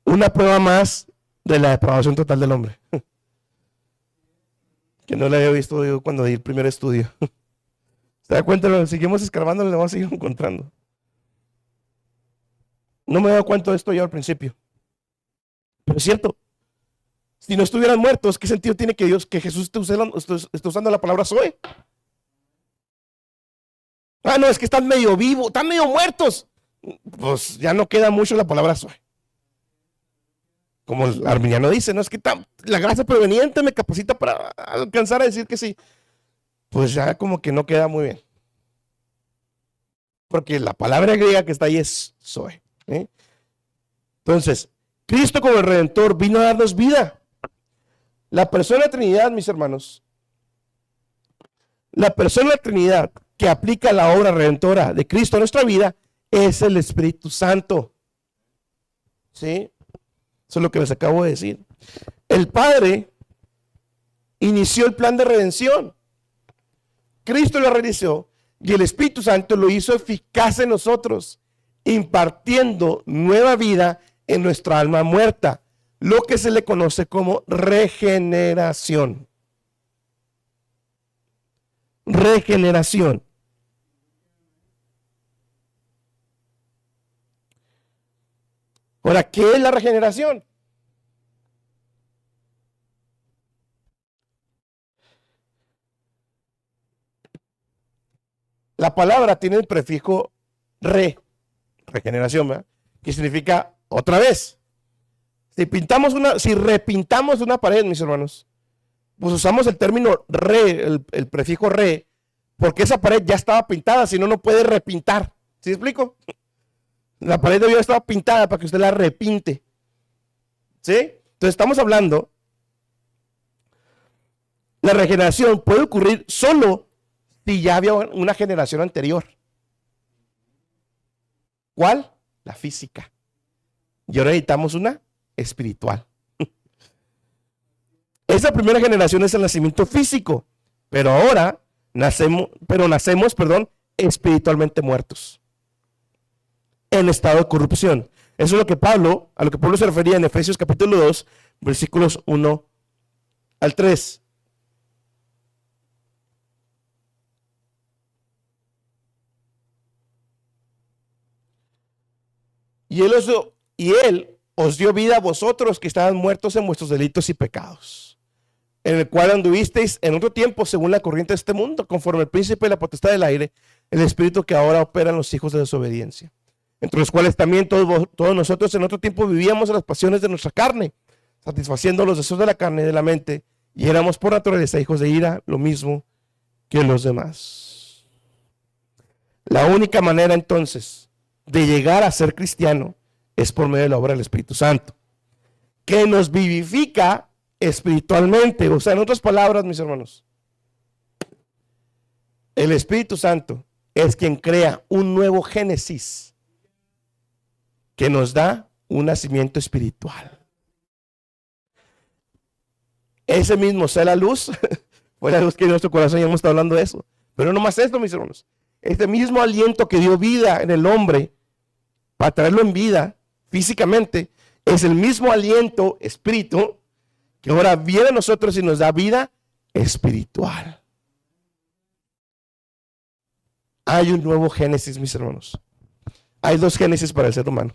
Una prueba más de la depravación total del hombre. Que no la había visto yo cuando di el primer estudio. ¿Se da cuenta? Seguimos escarbando, le vamos a seguir encontrando. No me he dado cuenta de esto yo al principio. Pero es cierto. Si no estuvieran muertos, ¿qué sentido tiene que Jesús esté usando la palabra zoe? Ah, no, es que están medio vivos, están medio muertos. Pues ya no queda mucho la palabra zoe. Como el arminiano dice, no es que la gracia proveniente me capacita para alcanzar a decir que sí. Pues ya como que no queda muy bien. Porque la palabra griega que está ahí es zoe. ¿Eh? Entonces, Cristo como el Redentor vino a darnos vida. La persona de la Trinidad, mis hermanos, la persona de la Trinidad que aplica la obra redentora de Cristo a nuestra vida es el Espíritu Santo. ¿Sí? Eso es lo que les acabo de decir. El Padre inició el plan de redención. Cristo lo realizó y el Espíritu Santo lo hizo eficaz en nosotros, impartiendo nueva vida en nuestra alma muerta, lo que se le conoce como regeneración. Regeneración. Ahora, ¿qué es la regeneración? La palabra tiene el prefijo regeneración, ¿verdad? Que significa otra vez. Si repintamos una pared, mis hermanos, pues usamos el término el prefijo porque esa pared ya estaba pintada, si no, no puede repintar. ¿Sí me explico? La pared debió estar pintada para que usted la repinte. ¿Sí? Entonces estamos hablando, la regeneración puede ocurrir solo si ya había una generación anterior. ¿Cuál? La física. Y ahora necesitamos una espiritual. Esa primera generación es el nacimiento físico, pero ahora nacemos, espiritualmente muertos, en estado de corrupción. Eso es lo que a lo que Pablo se refería en Efesios capítulo 2, versículos 1 al 3. Y él os dio vida a vosotros que estaban muertos en vuestros delitos y pecados, en el cual anduvisteis en otro tiempo según la corriente de este mundo, conforme el príncipe de la potestad del aire, el espíritu que ahora opera en los hijos de desobediencia, entre los cuales también todos nosotros en otro tiempo vivíamos en las pasiones de nuestra carne, satisfaciendo los deseos de la carne y de la mente, y éramos por naturaleza hijos de ira, lo mismo que los demás. La única manera entonces de llegar a ser cristiano es por medio de la obra del Espíritu Santo, que nos vivifica espiritualmente. O sea, en otras palabras, mis hermanos, el Espíritu Santo es quien crea un nuevo génesis que nos da un nacimiento espiritual. Ese mismo sea la luz, fue la luz que en nuestro corazón, ya hemos estado hablando de eso. Pero no más esto, mis hermanos. Este mismo aliento que dio vida en el hombre, para traerlo en vida físicamente, es el mismo aliento, espíritu, que ahora viene a nosotros y nos da vida espiritual. Hay un nuevo génesis, mis hermanos. Hay dos génesis para el ser humano.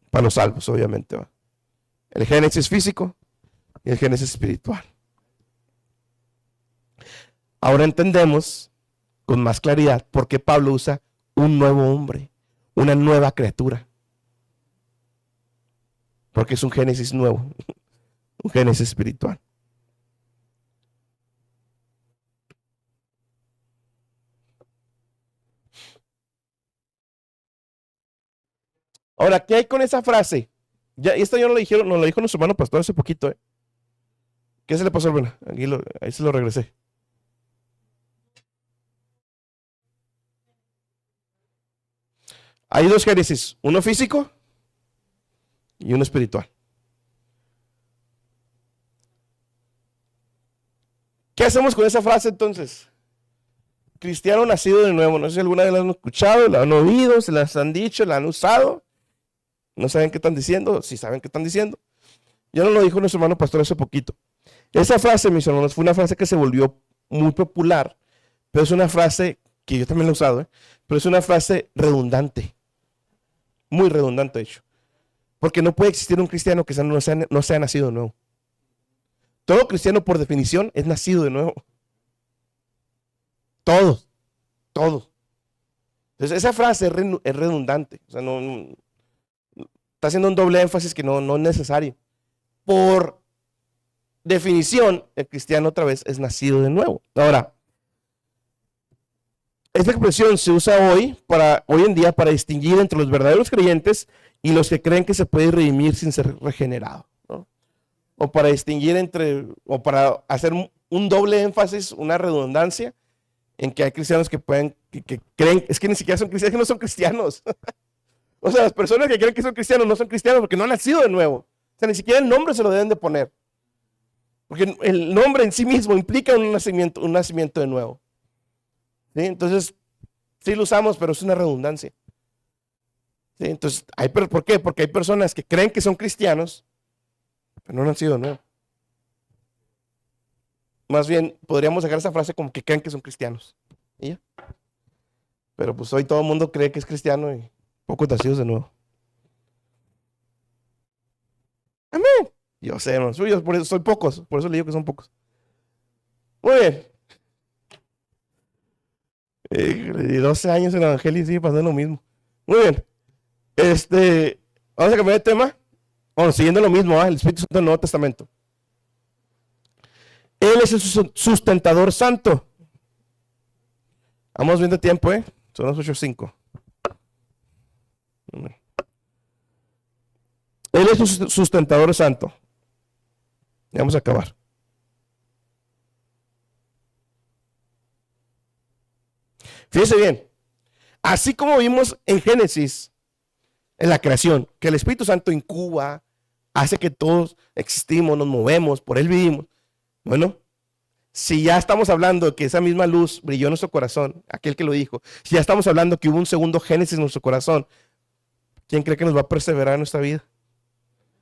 Para los salvos, obviamente. ¿Va? El génesis físico y el génesis espiritual. Ahora entendemos con más claridad por qué Pablo usa un nuevo hombre, una nueva criatura. Porque es un génesis nuevo, un génesis espiritual. Ahora, ¿qué hay con esa frase? Ya, esto ya nos lo dijo nuestro hermano pastor hace poquito. ¿Qué se le pasó, hermano? Ahí se lo regresé. Hay dos génesis, uno físico y uno espiritual. ¿Qué hacemos con esa frase entonces? Cristiano nacido de nuevo. No sé si alguna vez la han escuchado, la han oído, se las han dicho, la han usado. No saben qué están diciendo, si saben qué están diciendo. Ya nos lo dijo nuestro hermano pastor hace poquito. Esa frase, mis hermanos, fue una frase que se volvió muy popular, pero es una frase que yo también la he usado, pero es una frase redundante. Muy redundante, de hecho. Porque no puede existir un cristiano que no sea nacido de nuevo. Todo cristiano, por definición, es nacido de nuevo. Todos. Entonces, esa frase es redundante. O sea, está haciendo un doble énfasis que no es necesario. Por definición, el cristiano otra vez es nacido de nuevo. Ahora, esta expresión se usa hoy en día para distinguir entre los verdaderos creyentes y los que creen que se puede redimir sin ser regenerado, ¿no? O para distinguir o para hacer un doble énfasis, una redundancia, en que hay cristianos que creen, es que ni siquiera son cristianos, que no son cristianos. O sea, las personas que creen que son cristianos no son cristianos porque no han nacido de nuevo. O sea, ni siquiera el nombre se lo deben de poner. Porque el nombre en sí mismo implica un nacimiento de nuevo. ¿Sí? Entonces, sí lo usamos, pero es una redundancia. ¿Sí? Entonces, ¿por qué? Porque hay personas que creen que son cristianos, pero no han nacido de nuevo. Más bien, podríamos sacar esa frase como que creen que son cristianos. ¿Y ya? Pero pues hoy todo el mundo cree que es cristiano y pocos nacidos de nuevo. Amén. Yo sé, hermanos, por eso soy pocos, por eso le digo que son pocos. Muy bien. 12 años en el evangelio y sigue pasando lo mismo. Muy bien. Vamos a cambiar de tema. Bueno, siguiendo lo mismo, el Espíritu Santo del Nuevo Testamento. Él es el sustentador santo. Vamos viendo tiempo, son las 8:05. Él es su sustentador santo. Ya vamos a acabar. Fíjense bien. Así como vimos en Génesis, en la creación, que el Espíritu Santo incuba, hace que todos existimos, nos movemos, por Él vivimos. Bueno, si ya estamos hablando de que esa misma luz brilló en nuestro corazón, aquel que lo dijo, si ya estamos hablando que hubo un segundo Génesis en nuestro corazón, ¿quién cree que nos va a perseverar en nuestra vida?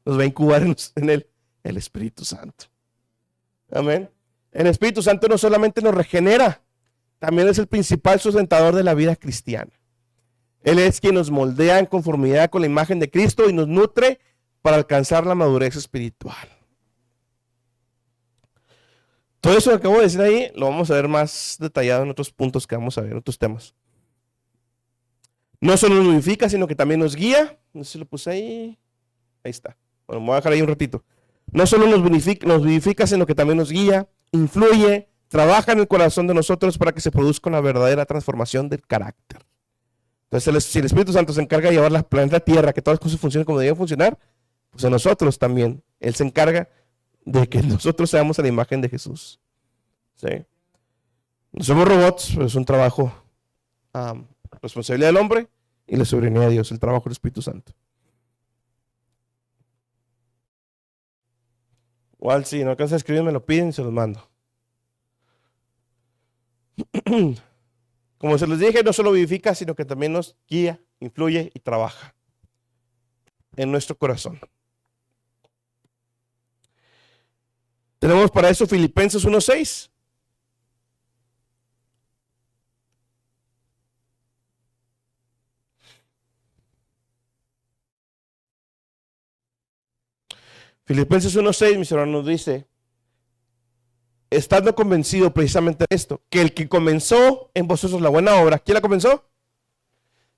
Nos va a incubar en él, el Espíritu Santo. Amén. El Espíritu Santo no solamente nos regenera, también es el principal sustentador de la vida cristiana. Él es quien nos moldea en conformidad con la imagen de Cristo y nos nutre para alcanzar la madurez espiritual. Todo eso que acabo de decir ahí lo vamos a ver más detallado en otros puntos que vamos a ver, en otros temas. No solo nos vivifica, sino que también nos guía. No sé si lo puse ahí. Ahí está. Bueno, me voy a dejar ahí un ratito. No solo nos vivifica, sino que también nos guía, influye, trabaja en el corazón de nosotros para que se produzca una verdadera transformación del carácter. Entonces, si el Espíritu Santo se encarga de llevar la planeta Tierra, que todas las cosas funcionen como deben funcionar, pues a nosotros también. Él se encarga de que nosotros seamos a la imagen de Jesús. ¿Sí? No somos robots, pero es un trabajo, responsabilidad del hombre y la soberanía de Dios, el trabajo del Espíritu Santo. Igual si no alcanza a escribir, me lo piden y se los mando. Como se les dije, no solo vivifica, sino que también nos guía, influye y trabaja en nuestro corazón. Tenemos para eso Filipenses 1:6. Filipenses 1:6, mis hermanos, dice, estando convencido precisamente de esto, que el que comenzó en vosotros la buena obra, ¿quién la comenzó?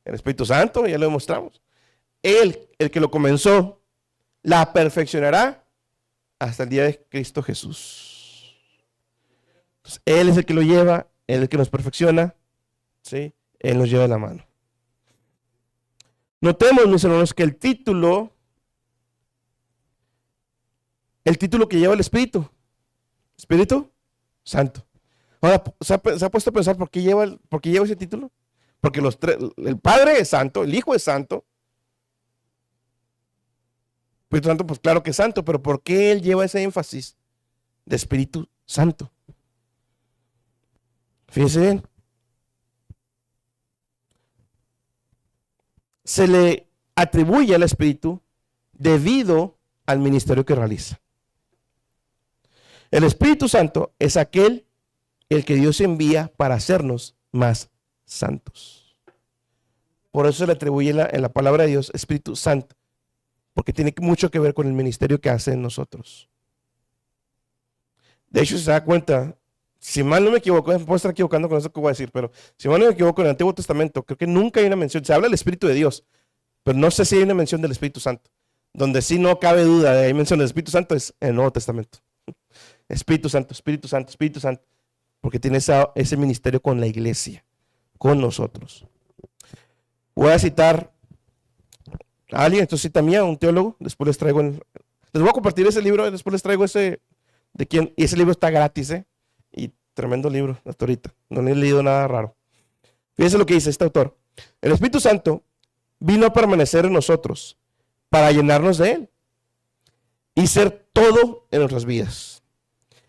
El Espíritu Santo, ya lo demostramos. Él, el que lo comenzó, la perfeccionará hasta el día de Cristo Jesús. Entonces, Él es el que lo lleva, Él es el que nos perfecciona, ¿sí? Él nos lleva de la mano. Notemos, mis hermanos, que el título que lleva el Espíritu Santo. Ahora, ¿se ha puesto a pensar por qué lleva ese título? Porque el Padre es santo, el Hijo es santo. El Espíritu Santo, pues claro que es santo, pero ¿por qué Él lleva ese énfasis de Espíritu Santo? Fíjense bien. Se le atribuye al Espíritu debido al ministerio que realiza. El Espíritu Santo es el que Dios envía para hacernos más santos. Por eso se le atribuye en la palabra de Dios Espíritu Santo, porque tiene mucho que ver con el ministerio que hace en nosotros. De hecho, si se da cuenta, si mal no me equivoco, puedo estar equivocando con eso que voy a decir, pero si mal no me equivoco, en el Antiguo Testamento, creo que nunca hay una mención, se habla del Espíritu de Dios, pero no sé si hay una mención del Espíritu Santo. Donde sí no cabe duda de hay mención del Espíritu Santo es en el Nuevo Testamento. Espíritu Santo, Espíritu Santo, Espíritu Santo, porque tiene ese ministerio con la iglesia, con nosotros. Voy a citar a alguien, esto cita mía, un teólogo, después les voy a compartir ese libro, después les traigo ese, y ese libro está gratis, y tremendo libro, hasta ahorita, no he leído nada raro. Fíjense lo que dice este autor: el Espíritu Santo vino a permanecer en nosotros para llenarnos de Él y ser todo en nuestras vidas.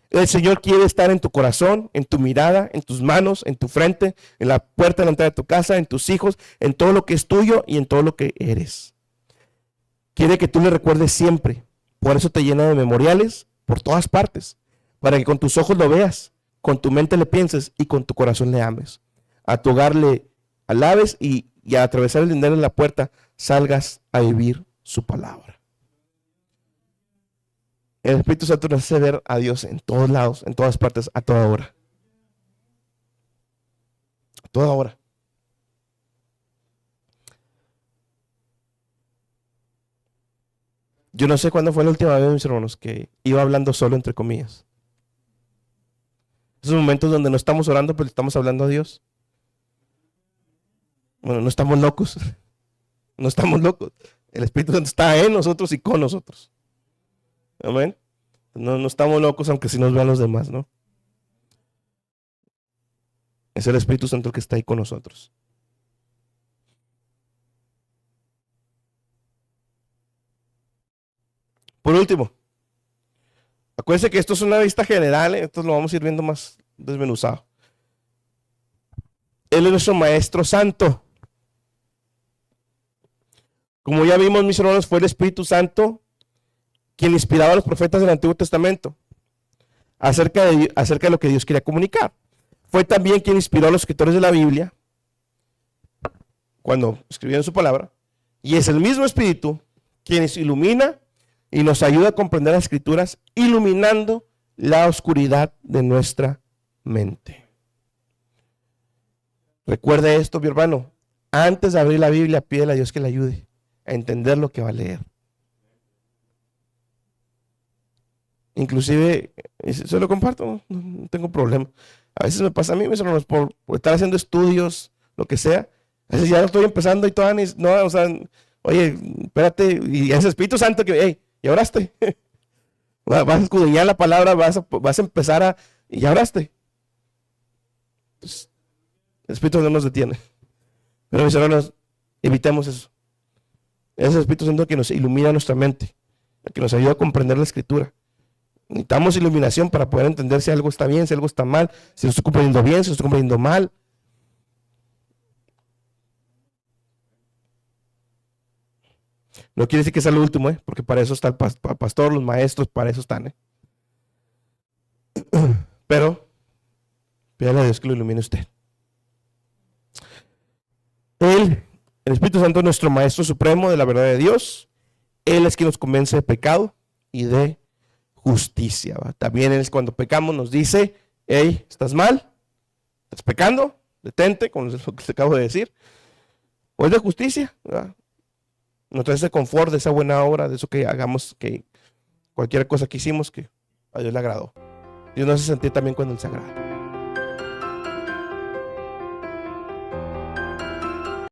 El Señor quiere estar en tu corazón, en tu mirada, en tus manos, en tu frente, en la puerta de la entrada de tu casa, en tus hijos, en todo lo que es tuyo y en todo lo que eres. Quiere que tú le recuerdes siempre. Por eso te llena de memoriales por todas partes, para que con tus ojos lo veas, con tu mente le pienses y con tu corazón le ames. A tu hogar le alabes y al atravesar el lindero de la puerta salgas a vivir su palabra. El Espíritu Santo nos hace ver a Dios en todos lados, en todas partes, a toda hora. A toda hora. Yo no sé cuándo fue la última vez, mis hermanos, que iba hablando solo, entre comillas. Esos momentos donde no estamos orando, pero estamos hablando a Dios. Bueno, no estamos locos. No estamos locos. El Espíritu Santo está en nosotros y con nosotros. Amén. No estamos locos, aunque sí nos vean los demás, ¿no? Es el Espíritu Santo el que está ahí con nosotros. Por último, acuérdense que esto es una vista general, esto lo vamos a ir viendo más desmenuzado. Él es nuestro Maestro Santo. Como ya vimos, mis hermanos, fue el Espíritu Santo quien inspiraba a los profetas del Antiguo Testamento acerca de lo que Dios quería comunicar. Fue también quien inspiró a los escritores de la Biblia cuando escribieron su palabra, y es el mismo Espíritu quien nos ilumina y nos ayuda a comprender las Escrituras, iluminando la oscuridad de nuestra mente. Recuerde esto, mi hermano, antes de abrir la Biblia, pídele a Dios que le ayude a entender lo que va a leer. Inclusive, se lo comparto, no tengo problema. A veces me pasa a mí, mis hermanos, por estar haciendo estudios, lo que sea, A veces ya lo estoy empezando y todavía no, o sea, oye, espérate, y ese Espíritu Santo que, hey, ¿ya oraste? Vas a escudriñar la palabra, vas a empezar y ya oraste. Entonces, el Espíritu no nos detiene. Pero mis hermanos, evitemos eso. Es el Espíritu Santo que nos ilumina nuestra mente, el que nos ayuda a comprender la Escritura. Necesitamos iluminación para poder entender si algo está bien, si algo está mal, si lo estoy comprendiendo bien, si lo estoy comprendiendo mal. No quiere decir que sea lo último, porque para eso está el pastor, los maestros, para eso están. Pero, pídale a Dios que lo ilumine usted. El Espíritu Santo es nuestro Maestro Supremo de la verdad de Dios. Él es quien nos convence de pecado y de justicia. ¿Va? También es cuando pecamos nos dice, hey, estás mal, estás pecando, detente, como lo que te acabo de decir. O es de justicia, ¿va? Nos trae ese confort de esa buena obra, de eso que hagamos, que cualquier cosa que hicimos que a Dios le agradó. Dios nos hace sentir también cuando Él se agrada.